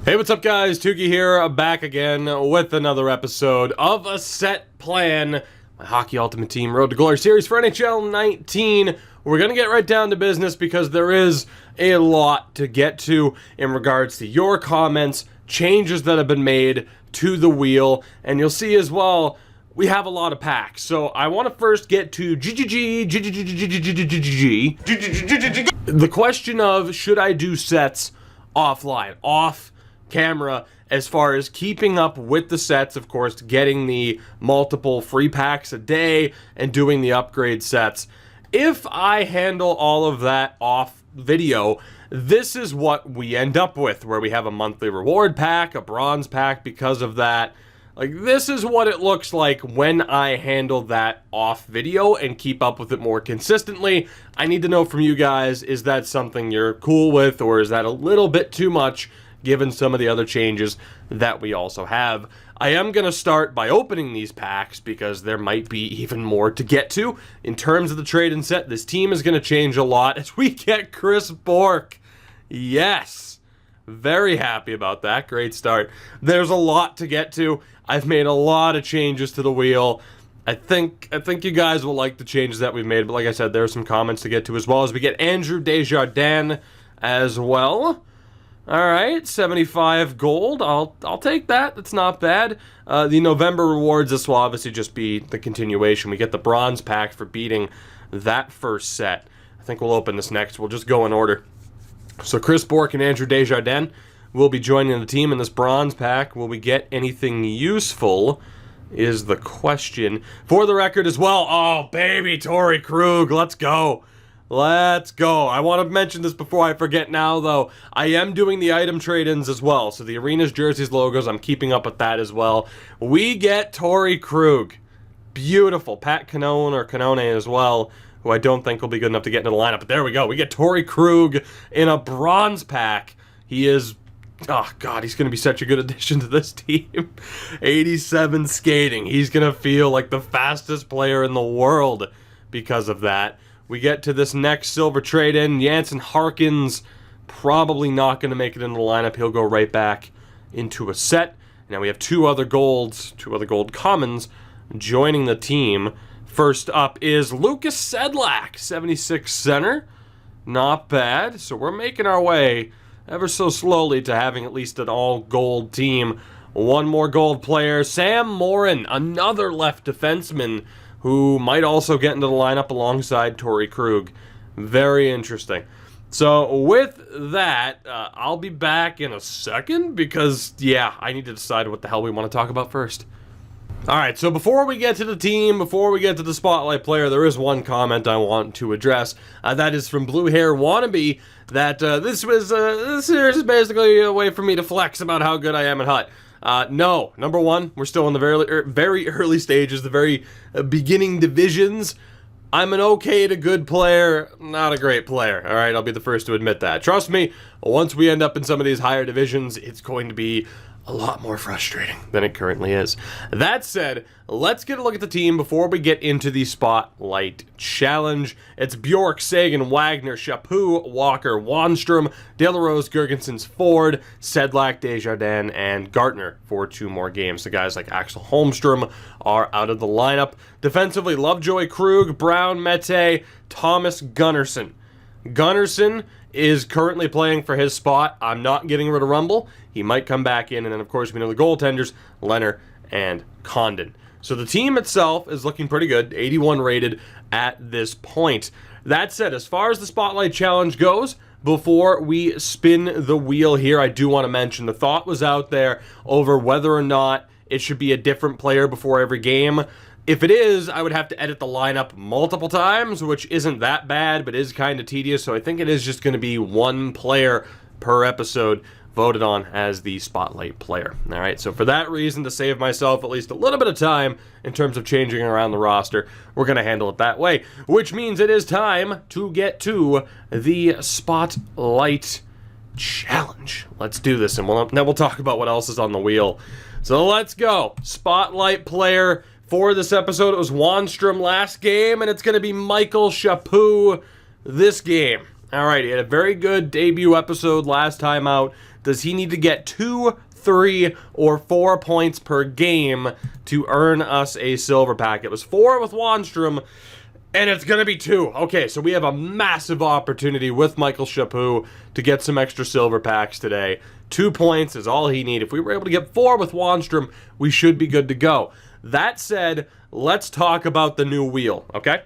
Hey, what's up guys? Tuki here, back again with another episode of A Set Plan, my Hockey Ultimate Team Road to Glory series for NHL 19. We're going to get right down to business because there is a lot to get to in regards to your comments, changes that have been made to the wheel, and you'll see as well, we have a lot of packs. So I want to first get to the question of should I do sets offline, off camera, as far as keeping up with the sets, of course, getting the multiple free packs a day and doing the upgrade sets. If I handle all of that off video, this is what we end up with, where we have a monthly reward pack, a bronze pack because of that. Like, this is what it looks like when I handle that off video and keep up with it more consistently. I need to know from you guys, is that something you're cool with, or is that a little bit too much given some of the other changes that we also have? I am going to start by opening these packs because there might be even more to get to. In terms of the trade and set, this team is going to change a lot as we get Chris Bourque. Yes. Very happy about that. Great start. There's a lot to get to. I've made a lot of changes to the wheel. I think you guys will like the changes that we've made, but like I said, there are some comments to get to as well as we get Andrew Desjardins as well. All right, 75 gold. I'll take that. That's not bad. The November rewards, this will obviously just be the continuation. We get the bronze pack for beating that first set. I think we'll open this next. We'll just go in order. So Chris Bourque and Andrew Desjardins will be joining the team in this bronze pack. Will we get anything useful is the question. For the record as well, oh baby, Torrey Krug, let's go. Let's go. I want to mention this before I forget now, though. I am doing the item trade-ins as well. So the arenas, jerseys, logos, I'm keeping up with that as well. We get Torrey Krug. Beautiful. Pat Canone as well, who I don't think will be good enough to get into the lineup. But there we go. We get Torrey Krug in a bronze pack. He is... oh, God, he's going to be such a good addition to this team. 87 skating. He's going to feel like the fastest player in the world because of that. We get to this next silver trade-in. Jansen Harkins probably not going to make it into the lineup. He'll go right back into a set. Now we have two other gold commons joining the team. First up is Lucas Sedlak, 76 center. Not bad. So we're making our way ever so slowly to having at least an all-gold team. One more gold player, Sam Morin, another left defenseman, who might also get into the lineup alongside Torrey Krug. Very interesting. So with that, I'll be back in a second because, yeah, I need to decide what the hell we want to talk about first. Alright, so before we get to the team, before we get to the spotlight player, there is one comment I want to address. That is from Blue Hair Wannabe, that this is basically a way for me to flex about how good I am at HUT. No, number one, we're still in the very early stages, the very beginning divisions. I'm an okay to good player, not a great player. All right, I'll be the first to admit that. Trust me, once we end up in some of these higher divisions, it's going to be a lot more frustrating than it currently is. That said, let's get a look at the team before we get into the Spotlight Challenge. It's Bjork, Sagan, Wagner, Chaput, Walker, Wanstrom, De La Rose, Girgensons, Ford, Sedlak, Desjardins, and Gartner for 2 more games. The guys like Axel Holmstrom are out of the lineup. Defensively, Lovejoy, Krug, Brown, Mete, Thomas, Gunnarsson. Gunnarsson is currently playing for his spot. I'm not getting rid of Rumble. He might come back in. And then, of course, we know the goaltenders, Leonard and Condon. So the team itself is looking pretty good, 81 rated at this point. That said, as far as the Spotlight Challenge goes, before we spin the wheel here, I do want to mention the thought was out there over whether or not it should be a different player before every game. If it is, I would have to edit the lineup multiple times, which isn't that bad, but is kind of tedious. So I think it is just going to be one player per episode voted on as the spotlight player. All right, so for that reason, to save myself at least a little bit of time in terms of changing around the roster, we're going to handle it that way, which means it is time to get to the Spotlight Challenge. Let's do this, and then we'll talk about what else is on the wheel. So let's go. Spotlight player for this episode, it was Wanstrom last game, and it's going to be Michael Chaput this game. All right, he had a very good debut episode last time out. does he need to get 2, 3, or 4 points per game to earn us a silver pack? It was 4 with Wanstrom, and it's going to be 2. Okay, so we have a massive opportunity with Michael Chaput to get some extra silver packs today. 2 points is all he needs. If we were able to get 4 with Wanstrom, we should be good to go. That said, let's talk about the new wheel, okay?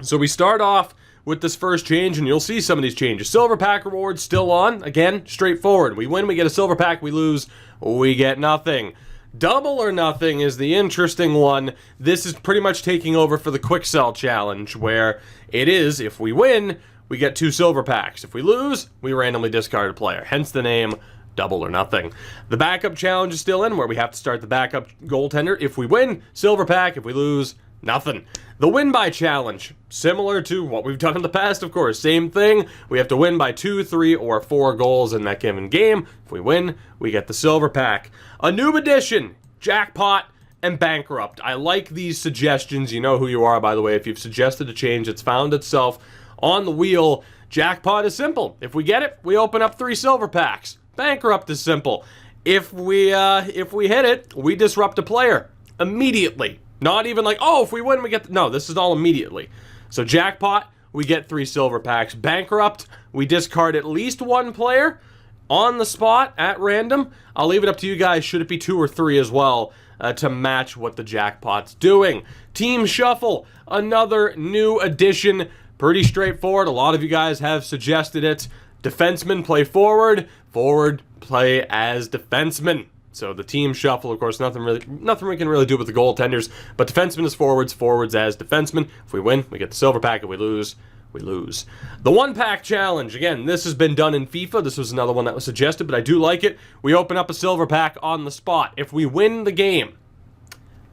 So we start off with this first change, and you'll see some of these changes. Silver pack rewards still on. Again, straightforward. We win, we get a silver pack. We lose, we get nothing. Double or nothing is the interesting one. This is pretty much taking over for the quick sell challenge, where it is, if we win, we get 2 silver packs. If we lose, we randomly discard a player. Hence the name, double or nothing. The backup challenge is still in, where we have to start the backup goaltender. If we win, silver pack. If we lose, nothing. The win by challenge, similar to what we've done in the past, of course. Same thing. We have to win by 2, 3, or 4 goals in that given game. If we win, we get the silver pack. A new addition, jackpot and bankrupt. I like these suggestions. You know who you are, by the way. If you've suggested a change, it's found itself on the wheel. Jackpot is simple. If we get it, we open up 3 silver packs. Bankrupt is simple. If we hit it, we disrupt a player immediately. Not even like, oh, if we win, we get... No, this is all immediately. So jackpot, we get 3 silver packs. Bankrupt, we discard at least 1 player on the spot at random. I'll leave it up to you guys. Should it be 2 or 3 as well to match what the jackpot's doing? Team shuffle, another new addition. Pretty straightforward. A lot of you guys have suggested it. Defensemen play forward. Forward play as defensemen. So the team shuffle, of course, nothing we can really do with the goaltenders. But defensemen is forwards, forwards as defensemen. If we win, we get the silver pack. If we lose, we lose. The 1-pack challenge. Again, this has been done in FIFA. This was another one that was suggested, but I do like it. We open up a silver pack on the spot. If we win the game,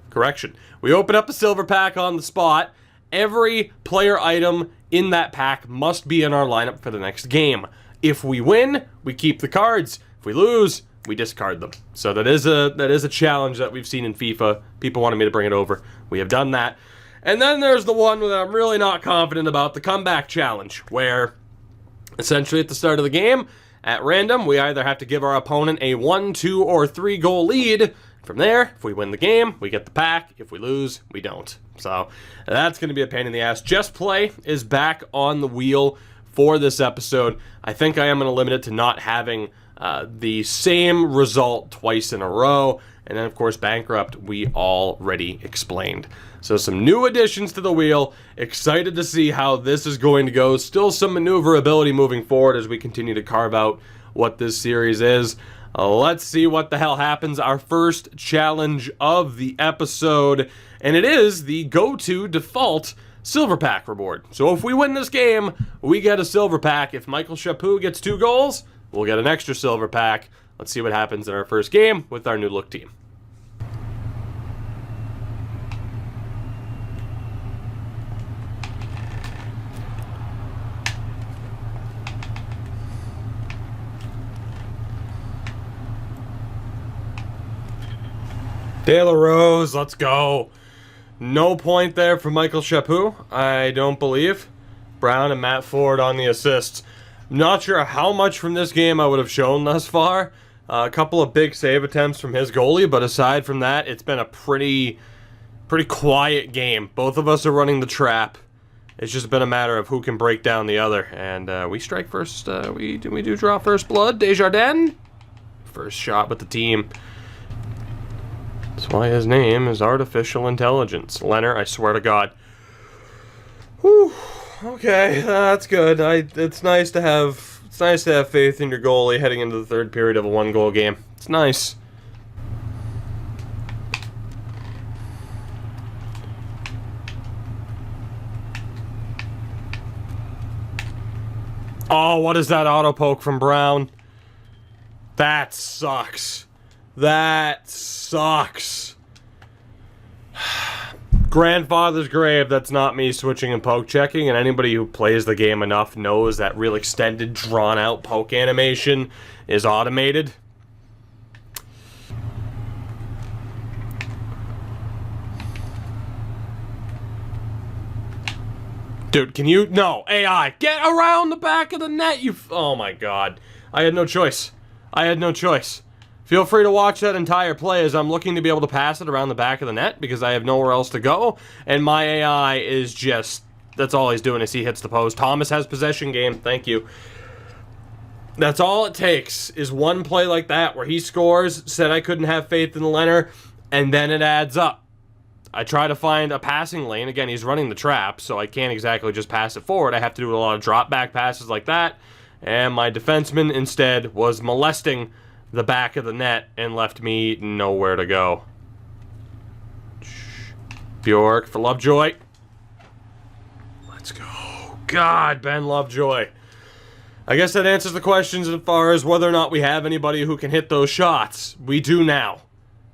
correction, we open up a silver pack on the spot. Every player item in that pack must be in our lineup for the next game. If we win, we keep the cards. If we lose, we discard them. So that is a challenge that we've seen in FIFA. People wanted me to bring it over. We have done that. And then there's the one that I'm really not confident about, the comeback challenge, where essentially at the start of the game, at random, we either have to give our opponent a 1, 2, or 3 goal lead. From there, if we win the game, we get the pack. If we lose, we don't. So that's going to be a pain in the ass. Just Play is back on the wheel for this episode. I think I am going to limit it to not having the same result twice in a row. And then, of course, bankrupt, we already explained. So some new additions to the wheel. Excited to see how this is going to go. Still some maneuverability moving forward as we continue to carve out what this series is. Let's see what the hell happens. Our first challenge of the episode. And it is the go-to default silver pack reward. So if we win this game, we get a silver pack. If Michael Chaput gets 2 goals, we'll get an extra silver pack. Let's see what happens in our first game with our new look team. De La Rose, let's go. No point there for Michael Chaput, I don't believe. Brown and Matt Ford on the assists. Not sure how much from this game I would have shown thus far. A couple of big save attempts from his goalie, but aside from that, it's been a pretty quiet game. Both of us are running the trap. It's just been a matter of who can break down the other. And we strike first. We do draw first blood. Desjardins. First shot with the team. That's why his name is Artificial Intelligence. Leonard, I swear to God. Whew. Okay, that's good. It's nice to have faith in your goalie heading into the third period of a 1-goal game. It's nice. Oh, what is that auto poke from Brown? That sucks. That sucks. Grandfather's grave, that's not me switching and poke checking, and anybody who plays the game enough knows that real extended, drawn-out poke animation is automated. Dude, can you... No, AI, get around the back of the net, you... Oh my god. I had no choice. I had no choice. Feel free to watch that entire play as I'm looking to be able to pass it around the back of the net because I have nowhere else to go. And my AI is just, that's all he's doing is he hits the post. Thomas has possession game. Thank you. That's all it takes is one play like that where he scores, said I couldn't have faith in Leonard, and then it adds up. I try to find a passing lane. Again, he's running the trap, so I can't exactly just pass it forward. I have to do a lot of drop back passes like that. And my defenseman instead was molesting the back of the net and left me nowhere to go. Bjork for Lovejoy. Let's go. God, Ben Lovejoy. I guess that answers the questions as far as whether or not we have anybody who can hit those shots. We do now.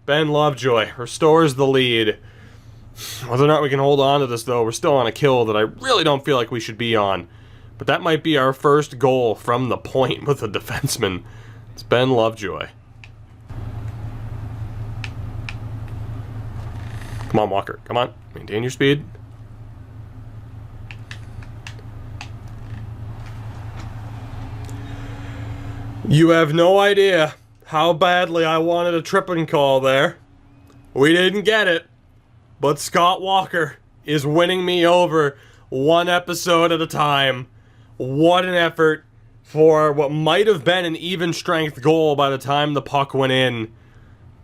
Ben Lovejoy restores the lead. Whether or not we can hold on to this, though, we're still on a kill that I really don't feel like we should be on. But that might be our first goal from the point with a defenseman. It's Ben Lovejoy. Come on, Walker. Come on. Maintain your speed. You have no idea how badly I wanted a tripping call there. We didn't get it. But Scott Walker is winning me over one episode at a time. What an effort for what might have been an even strength goal by the time the puck went in.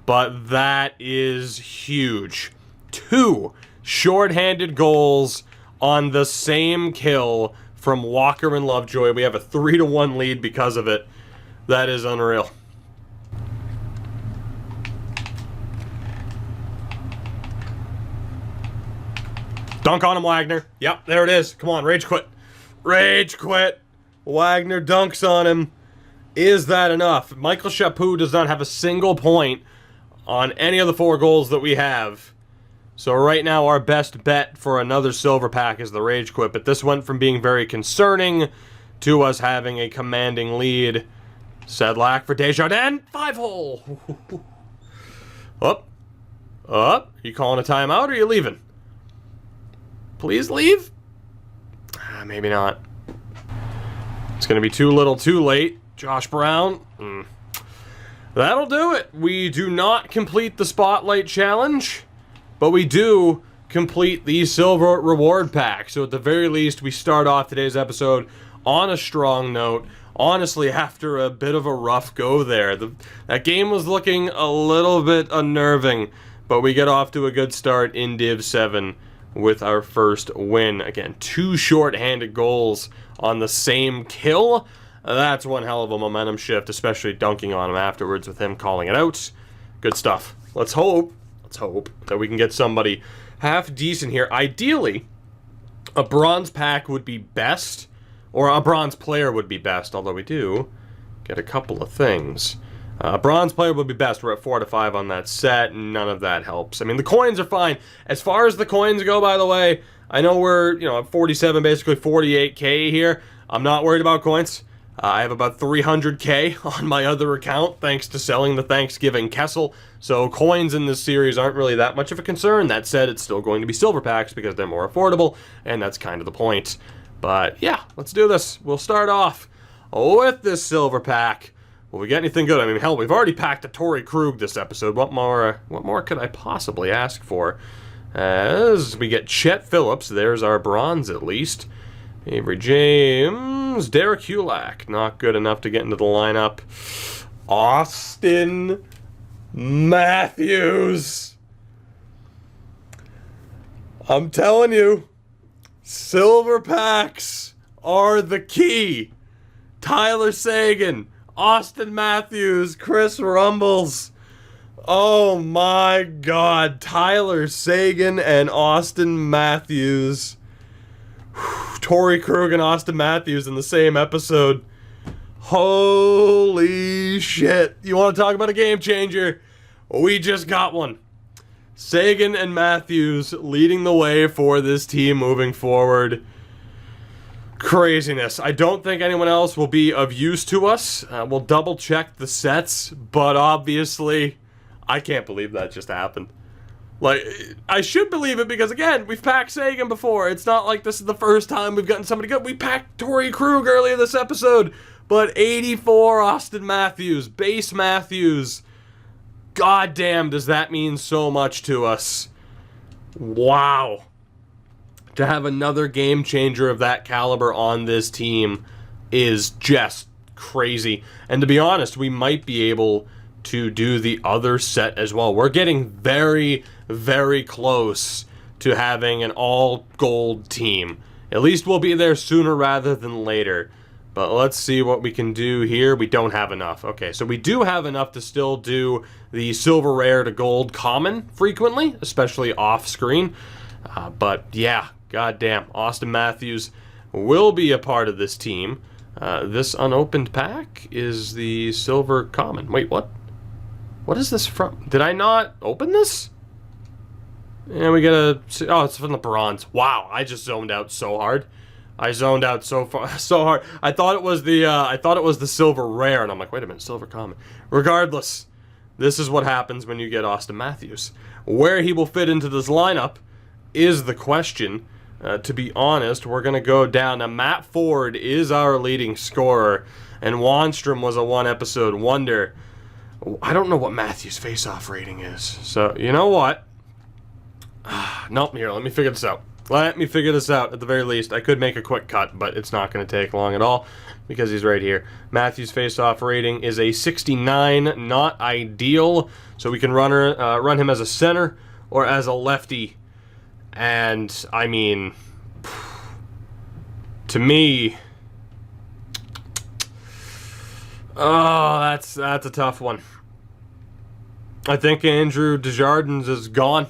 But that is huge. 2 shorthanded goals on the same kill from Walker and Lovejoy. We have a 3-1 lead because of it. That is unreal. Dunk on him, Wagner. Yep, there it is. Come on, rage quit. Rage quit. Wagner dunks on him. Is that enough? Michael Chaput does not have a single point on any of the 4 goals that we have. So right now our best bet for another silver pack is the rage quit. But this went from being very concerning to us having a commanding lead. Sedlak for Desjardins. 5-hole. Up. Up. You calling a timeout or are you leaving? Please leave? Maybe not. It's going to be too little too late. Josh Brown. That'll do it. We do not complete the Spotlight Challenge, but we do complete the Silver Reward Pack. So at the very least, we start off today's episode on a strong note. Honestly, after a bit of a rough go there. That game was looking a little bit unnerving, but we get off to a good start in Div 7. With our first win. Again, 2 short-handed goals on the same kill. That's one hell of a momentum shift, especially dunking on him afterwards with him calling it out. Good stuff. Let's hope that we can get somebody half decent here. Ideally, a bronze pack would be best, or a bronze player would be best, although we do get a couple of things. Bronze player would be best. We're at 4 out of 5 on that set. None of that helps. I mean, the coins are fine. As far as the coins go, by the way, I know we're, at 47, basically 48K here. I'm not worried about coins. I have about 300K on my other account, thanks to selling the Thanksgiving Kessel. So coins in this series aren't really that much of a concern. That said, it's still going to be silver packs because they're more affordable, and that's kind of the point. But yeah, let's do this. We'll start off with this silver pack. Will we get anything good? I mean, hell, we've already packed a Torrey Krug this episode. What more could I possibly ask for? As we get Chet Phillips, there's our bronze at least. Avery James, Derek Hulak, not good enough to get into the lineup. Austin Matthews. I'm telling you, silver packs are the key. Tyler Seguin, Austin Matthews, Chris Rumbles. Oh my God, Tyler Seguin and Austin Matthews. Torrey Krug and Austin Matthews in the same episode. Holy shit. You want to talk about a game changer? We just got one. Seguin and Matthews leading the way for this team moving forward. Craziness. I don't think anyone else will be of use to us. We'll double check the sets, but obviously, I can't believe that just happened. Like, I should believe it because, again, we've packed Seguin before. It's not like this is the first time we've gotten somebody good. We packed Torrey Krug earlier this episode. But 84 Austin Matthews, base Matthews. God damn, does that mean so much to us. Wow. To have another game changer of that caliber on this team is just crazy. And to be honest, we might be able to do the other set as well. We're getting very, very close to having an all-gold team. At least we'll be there sooner rather than later. But let's see what we can do here. We don't have enough. Okay, so we do have enough to still do the silver rare to gold common frequently, especially off-screen. But yeah, goddamn, Austin Matthews will be a part of this team. This unopened pack is the silver common. Wait, what? What is this from? Did I not open this? And we get a... Oh, it's from the bronze. Wow, I just zoned out so hard. I zoned out so hard. I thought it was the silver rare, and I'm like, wait a minute, silver common. Regardless, this is what happens when you get Austin Matthews. Where he will fit into this lineup is the question. To be honest, we're going to go down. Now, Matt Ford is our leading scorer, and Wanstrom was a one-episode wonder. I don't know what Matthews' face-off rating is. So, you know what? Nope, here, let me figure this out. Let me figure this out, at the very least. I could make a quick cut, but it's not going to take long at all because he's right here. Matthews' face-off rating is a 69, not ideal. So we can run him as a center or as a lefty. And, I mean, to me... Oh, that's a tough one. I think Andrew Desjardins is gone.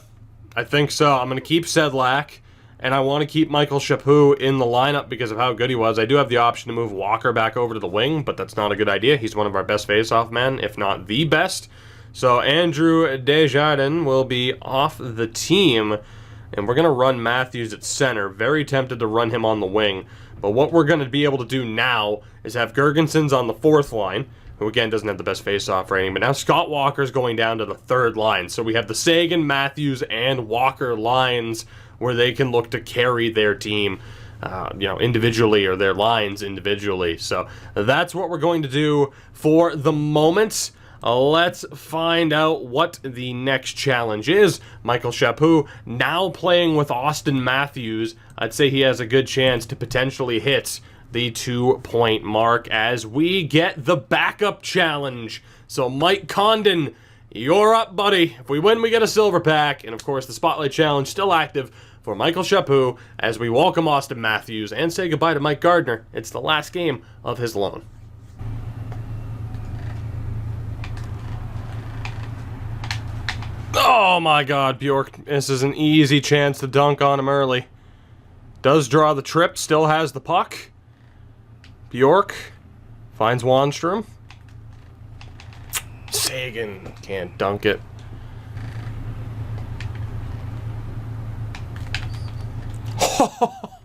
I think so. I'm going to keep Sedlak. And I want to keep Michael Chaput in the lineup because of how good he was. I do have the option to move Walker back over to the wing, but that's not a good idea. He's one of our best face-off men, if not the best. So Andrew Desjardins will be off the team, and we're going to run Matthews at center. Very tempted to run him on the wing. But what we're going to be able to do now is have Gergensons on the fourth line, who again doesn't have the best face-off rating, but now Scott Walker's going down to the third line. So we have the Sagan, Matthews, and Walker lines where they can look to carry their team, individually, or their lines individually. So that's what we're going to do for the moment. Let's find out what the next challenge is. Michael Chaput now playing with Austin Matthews. I'd say he has a good chance to potentially hit the 2-point mark as we get the backup challenge. So Mike Condon, you're up, buddy. If we win, we get a silver pack. And of course, the Spotlight Challenge still active for Michael Chaput as we welcome Austin Matthews and say goodbye to Mike Gardner. It's the last game of his loan. Oh my god, Bjork. This is an easy chance to dunk on him early. Does draw the trip, still has the puck. Bjork finds Wanstrom. Sagan can't dunk it.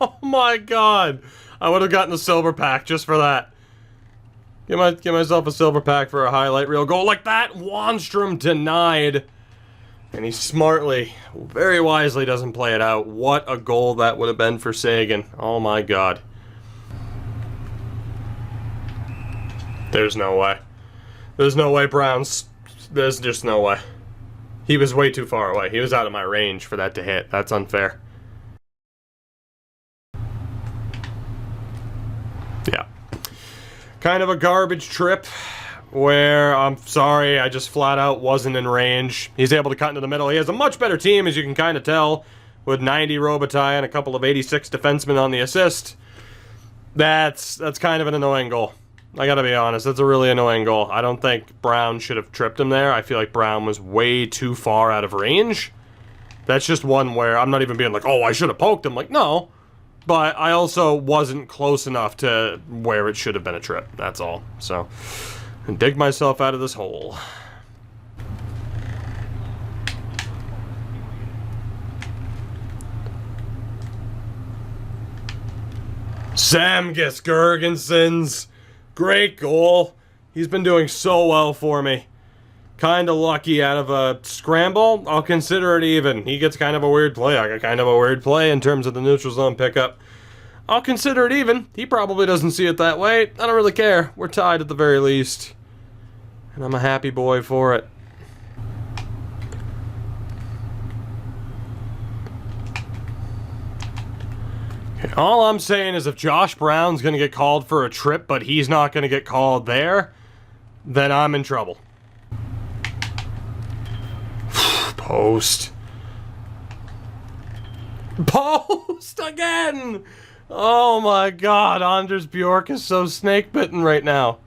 Oh my god. I would have gotten a silver pack just for that. Give myself a silver pack for a highlight reel goal like that. Wanstrom denied. And he smartly, very wisely doesn't play it out. What a goal that would have been for Sagan. Oh my god. There's no way. There's no way Browns... There's just no way. He was way too far away. He was out of my range for that to hit. That's unfair. Yeah. Kind of a garbage trip where, I'm sorry, I just flat out wasn't in range. He's able to cut into the middle. He has a much better team, as you can kind of tell, with 90 Robitaille and a couple of 86 defensemen on the assist. That's kind of an annoying goal. I gotta be honest, that's a really annoying goal. I don't think Brown should have tripped him there. I feel like Brown was way too far out of range. That's just one where I'm not even being like, oh, I should have poked him. Like, no. But I also wasn't close enough to where it should have been a trip. That's all. So, dig myself out of this hole. Samgus Gergensons. Great goal. He's been doing so well for me. Kind of lucky out of a scramble. I'll consider it even. He gets kind of a weird play. I got kind of a weird play in terms of the neutral zone pickup. I'll consider it even. He probably doesn't see it that way. I don't really care. We're tied at the very least. And I'm a happy boy for it. Okay, all I'm saying is if Josh Brown's going to get called for a trip, but he's not going to get called there, then I'm in trouble. Post. Post again! Oh my god, Anders Bjork is so snake-bitten right now.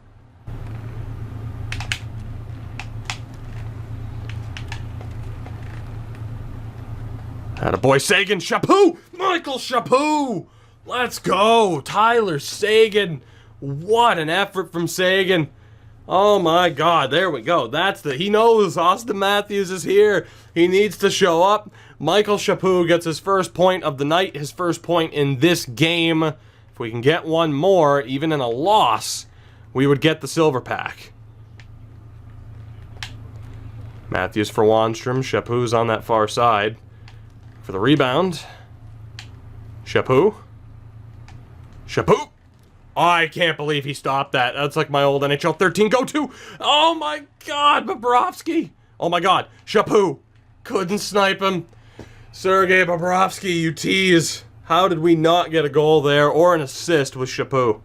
Attaboy Sagan, Chaput! Michael Chaput! Let's go! Tyler Sagan. What an effort from Sagan. Oh my god, there we go. He knows Austin Matthews is here. He needs to show up. Michael Chaput gets his first point of the night, his first point in this game. If we can get one more, even in a loss, we would get the silver pack. Matthews for Wanstrom. Chaput's on that far side. For the rebound. Chaput. Chaput! I can't believe he stopped that. That's like my old NHL 13 go-to. Oh my god, Bobrovsky. Oh my god, Chaput. Couldn't snipe him. Sergei Bobrovsky, you tease. How did we not get a goal there or an assist with Chaput?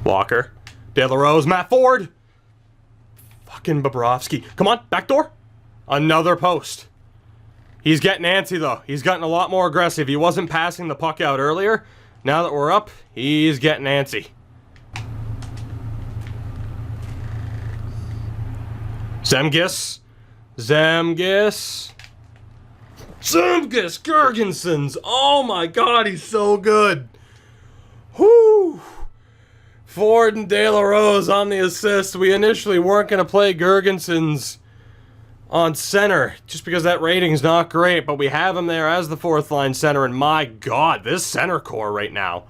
Walker. De La Rose, Matt Ford. Fucking Bobrovsky. Come on, backdoor. Another post. He's getting antsy, though. He's gotten a lot more aggressive. He wasn't passing the puck out earlier. Now that we're up, he's getting antsy. Zemgus. Zemgus. Zemgus Girgensons. Oh my god, he's so good. Whoo. Ford and De La Rose on the assist. We initially weren't going to play Girgensons on center, just because that rating's not great, but we have him there as the fourth line center, and my god, this center core right now.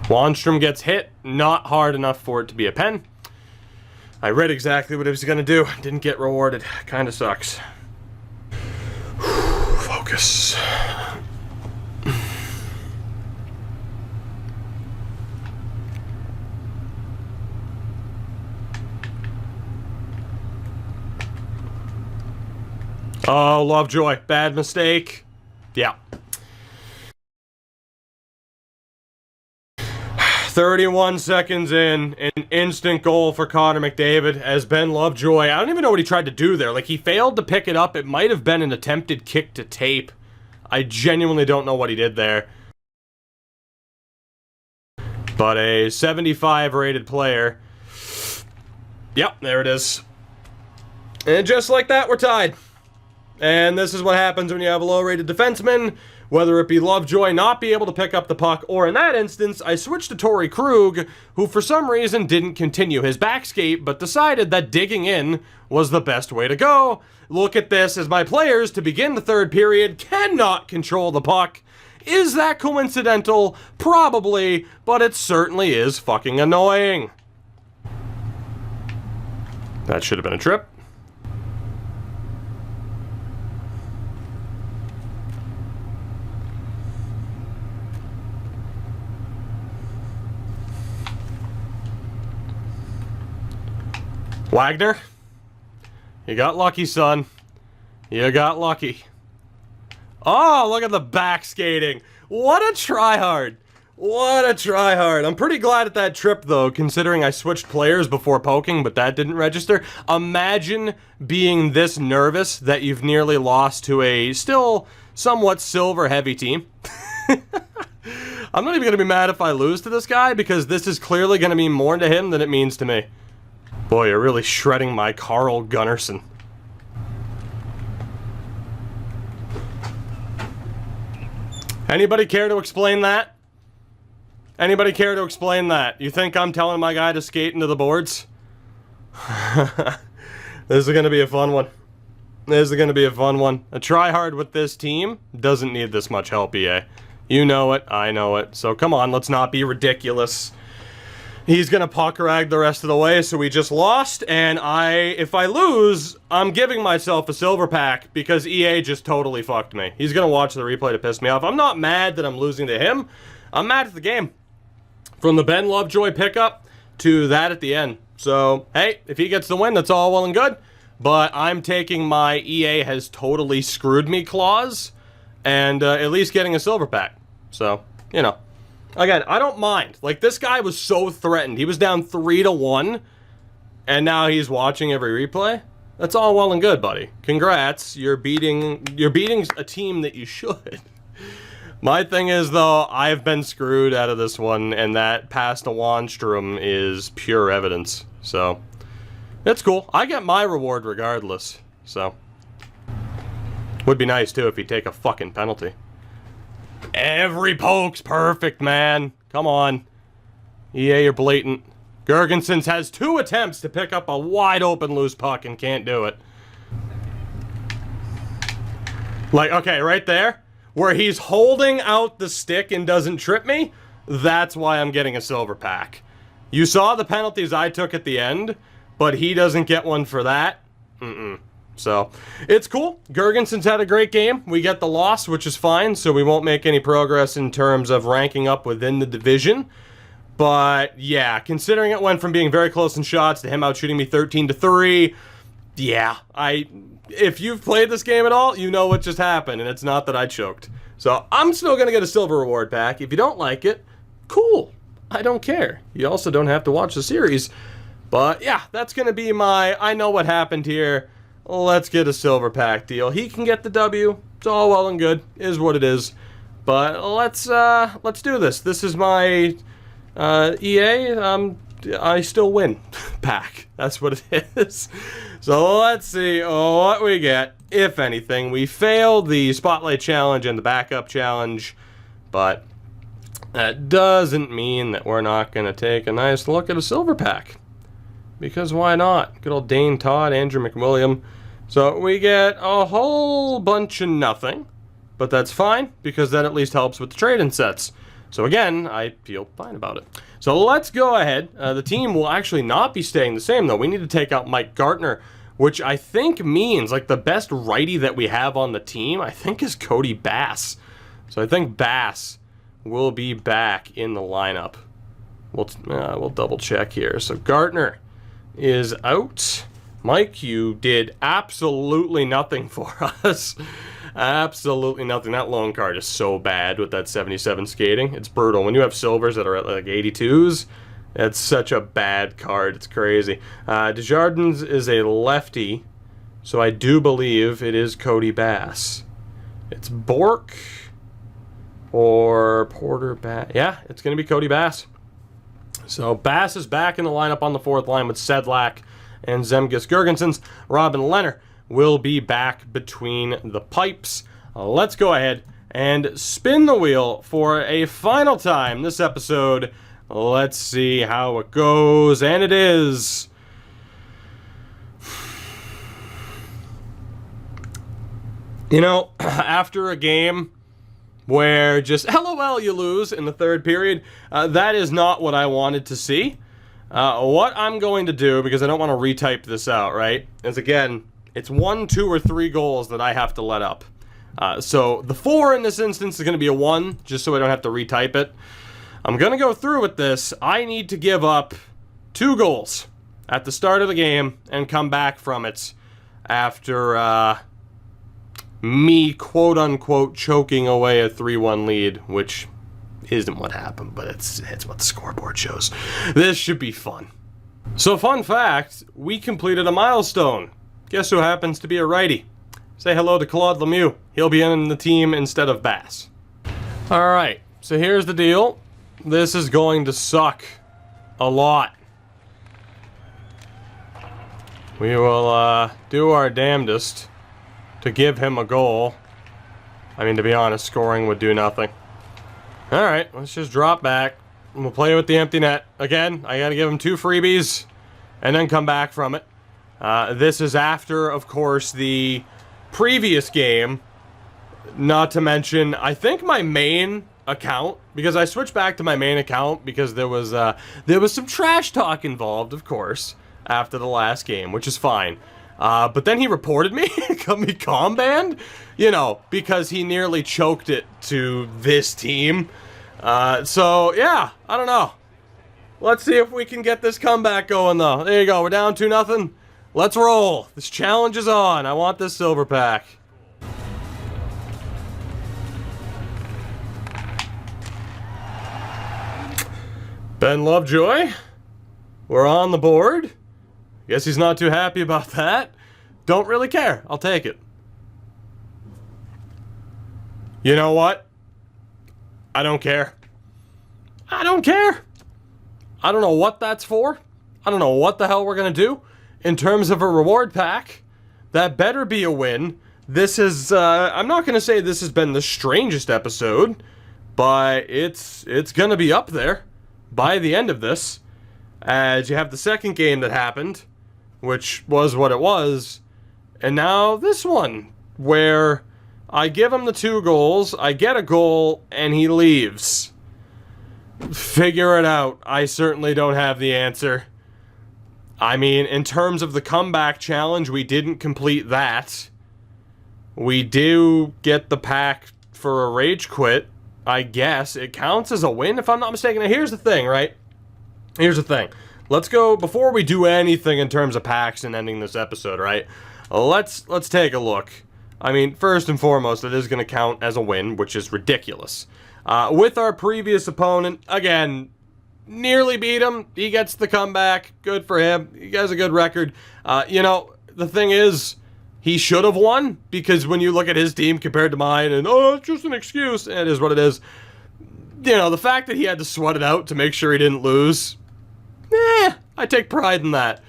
Wanstrom gets hit, not hard enough for it to be a pen. I read exactly what he was going to do, didn't get rewarded. Kind of sucks. Focus. Oh, Lovejoy. Bad mistake. Yeah. 31 seconds in, an instant goal for Connor McDavid as Ben Lovejoy. I don't even know what he tried to do there. Like, he failed to pick it up. It might have been an attempted kick to tape. I genuinely don't know what he did there. But a 75 rated player. Yep, there it is. And just like that, we're tied. And this is what happens when you have a low-rated defenseman, whether it be Lovejoy not be able to pick up the puck, or in that instance, I switched to Torrey Krug, who for some reason didn't continue his backskate, but decided that digging in was the best way to go. Look at this, as my players, to begin the third period, cannot control the puck. Is that coincidental? Probably, but it certainly is fucking annoying. That should have been a trip. Wagner, you got lucky, son. You got lucky. Oh, look at the back skating. What a tryhard. What a tryhard. I'm pretty glad at that trip, though, considering I switched players before poking, but that didn't register. Imagine being this nervous that you've nearly lost to a still somewhat silver-heavy team. I'm not even going to be mad if I lose to this guy, because this is clearly going to mean more to him than it means to me. Boy, you're really shredding my Carl Gunnarsson. Anybody care to explain that? Anybody care to explain that? You think I'm telling my guy to skate into the boards? This is going to be a fun one. This is going to be a fun one. A tryhard with this team doesn't need this much help, EA. You know it, I know it. So come on, let's not be ridiculous. He's gonna puck rag the rest of the way, so we just lost, and if I lose, I'm giving myself a silver pack, because EA just totally fucked me. He's gonna watch the replay to piss me off. I'm not mad that I'm losing to him. I'm mad at the game. From the Ben Lovejoy pickup to that at the end. So, hey, if he gets the win, that's all well and good. But I'm taking my EA has totally screwed me clause, and at least getting a silver pack. So, you know. Again, I don't mind. Like, this guy was so threatened. He was down 3-1, and now he's watching every replay. That's all well and good, buddy. Congrats. You're beating a team that you should. My thing is, though, I've been screwed out of this one, and that pass to Wanstrom is pure evidence. So, it's cool. I get my reward regardless. So, would be nice, too, if he'd take a fucking penalty. Every poke's perfect, man. Come on. EA, you're blatant. Gergensons has 2 attempts to pick up a wide-open loose puck and can't do it. Like, okay, right there, where he's holding out the stick and doesn't trip me, that's why I'm getting a silver pack. You saw the penalties I took at the end, but he doesn't get one for that. So, it's cool. Gergensons had a great game. We get the loss, which is fine, so we won't make any progress in terms of ranking up within the division. But, yeah, considering it went from being very close in shots to him out shooting me 13-3, yeah, if you've played this game at all, you know what just happened, and it's not that I choked. So, I'm still going to get a silver reward pack. If you don't like it, cool. I don't care. You also don't have to watch the series. But, yeah, that's going to be my I know what happened here. Let's get a silver pack deal. He can get the W. It's all well and good. Is what it is. But let's do this. This is my EA. I still win pack. That's what it is. So let's see what we get. If anything, we failed the Spotlight Challenge and the Backup Challenge. But that doesn't mean that we're not going to take a nice look at a silver pack. Because why not? Good old Dane Todd, Andrew McWilliam. So we get a whole bunch of nothing. But that's fine, because that at least helps with the trade-in sets. So again, I feel fine about it. So let's go ahead. The team will actually not be staying the same, though. We need to take out Mike Gartner, which I think means, like, the best righty that we have on the team, I think, is Cody Bass. So I think Bass will be back in the lineup. We'll double check here. So Gartner is out. Mike, you did absolutely nothing for us. Absolutely nothing. That loan card is so bad with that 77 skating. It's brutal. When you have silvers that are at like 82s, it's such a bad card. It's crazy. Desjardins is a lefty, so I do believe it is Cody Bass. It's Bork or Porter Bass. Yeah, it's going to be Cody Bass. So Bass is back in the lineup on the 4th line with Sedlak and Zemgus Gergensons. Robin Leonard will be back between the pipes. Let's go ahead and spin the wheel for a final time this episode. Let's see how it goes. And it is... You know, after a game where just LOL you lose in the 3rd period, that is not what I wanted to see. What I'm going to do, because I don't want to retype this out, right, is again, it's 1, 2, or 3 goals that I have to let up. So the 4 in this instance is going to be a 1, just so I don't have to retype it. I'm going to go through with this. I need to give up 2 goals at the start of the game and come back from it after me, quote-unquote, choking away a 3-1 lead, which isn't what happened, but it's what the scoreboard shows. This should be fun. So, fun fact, we completed a milestone. Guess who happens to be a righty? Say hello to Claude Lemieux. He'll be in the team instead of Bass. Alright, so here's the deal. This is going to suck a lot. We will do our damnedest to give him a goal. I mean, to be honest, scoring would do nothing. Alright, let's just drop back. We'll play with the empty net. Again, I gotta give him 2 freebies and then come back from it. This is after, of course, the previous game. Not to mention, I think my main account because I switched back to my main account because there was some trash talk involved, of course, after the last game, which is fine. But then he reported me, got me comm banned, you know, because he nearly choked it to this team. So yeah, I don't know. Let's see if we can get this comeback going, though. There you go. We're down 2-0. Let's roll. This challenge is on. I want this silver pack. Ben Lovejoy. We're on the board. Guess he's not too happy about that. Don't really care. I'll take it. You know what? I don't care. I don't care. I don't know what that's for. I don't know what the hell we're going to do. In terms of a reward pack, that better be a win. This is, I'm not going to say this has been the strangest episode, but it's going to be up there by the end of this. As you have the second game that happened, which was what it was, and now this one, where I give him the 2 goals, I get a goal, and he leaves. Figure it out. I certainly don't have the answer. I mean, in terms of the comeback challenge, we didn't complete that. We do get the pack for a rage quit. I guess it counts as a win, if I'm not mistaken. Now, here's the thing, right? Here's the thing. Let's go, before we do anything in terms of packs and ending this episode, right? Let's take a look. I mean, first and foremost, it is going to count as a win, which is ridiculous. With our previous opponent, again, nearly beat him. He gets the comeback. Good for him. He has a good record. You know, the thing is, he should have won, because when you look at his team compared to mine, and, oh, it's just an excuse, it is what it is. You know, the fact that he had to sweat it out to make sure he didn't lose, I take pride in that.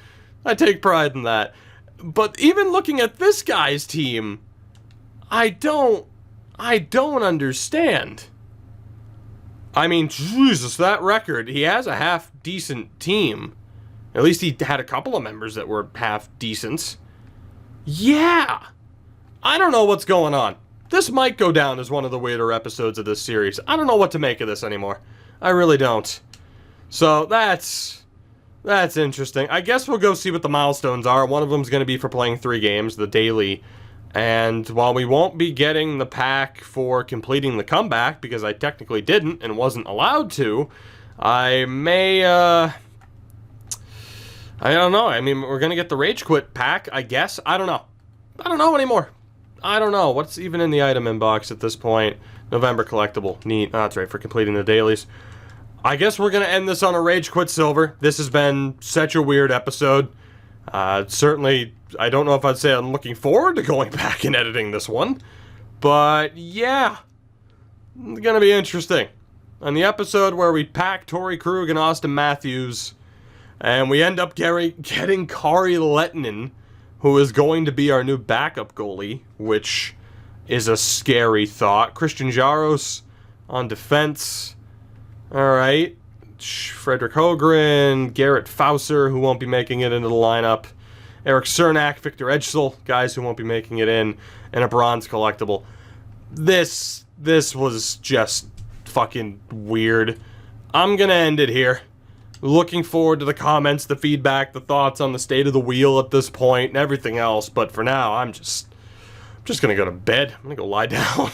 I take pride in that. But even looking at this guy's team, I don't understand. I mean, Jesus, that record. He has a half-decent team. At least he had a couple of members that were half-decent. Yeah. I don't know what's going on. This might go down as one of the weirder episodes of this series. I don't know what to make of this anymore. I really don't. So, that's interesting. I guess we'll go see what the milestones are. One of them's going to be for playing 3 games, the daily. And while we won't be getting the pack for completing the comeback, because I technically didn't and wasn't allowed to, I may, I don't know. I mean, we're going to get the Rage Quit pack, I guess. I don't know. I don't know anymore. I don't know. What's even in the item inbox at this point? November collectible. Neat. Oh, that's right, for completing the dailies. I guess we're going to end this on a Rage Quit Silver. This has been such a weird episode. Certainly, I don't know if I'd say I'm looking forward to going back and editing this one. But, yeah. It's going to be interesting. On the episode where we pack Torrey Krug and Austin Matthews, and we end up getting Kari Lettinen, who is going to be our new backup goalie, which is a scary thought. Christian Jaros on defense. All right. Frederick Hogren, Garrett Fauser, who won't be making it into the lineup. Eric Cernak, Victor Edsel, guys who won't be making it in, and a bronze collectible. This was just fucking weird. I'm gonna end it here. Looking forward to the comments, the feedback, the thoughts on the state of the wheel at this point, and everything else. But for now, I'm just gonna go to bed. I'm gonna go lie down.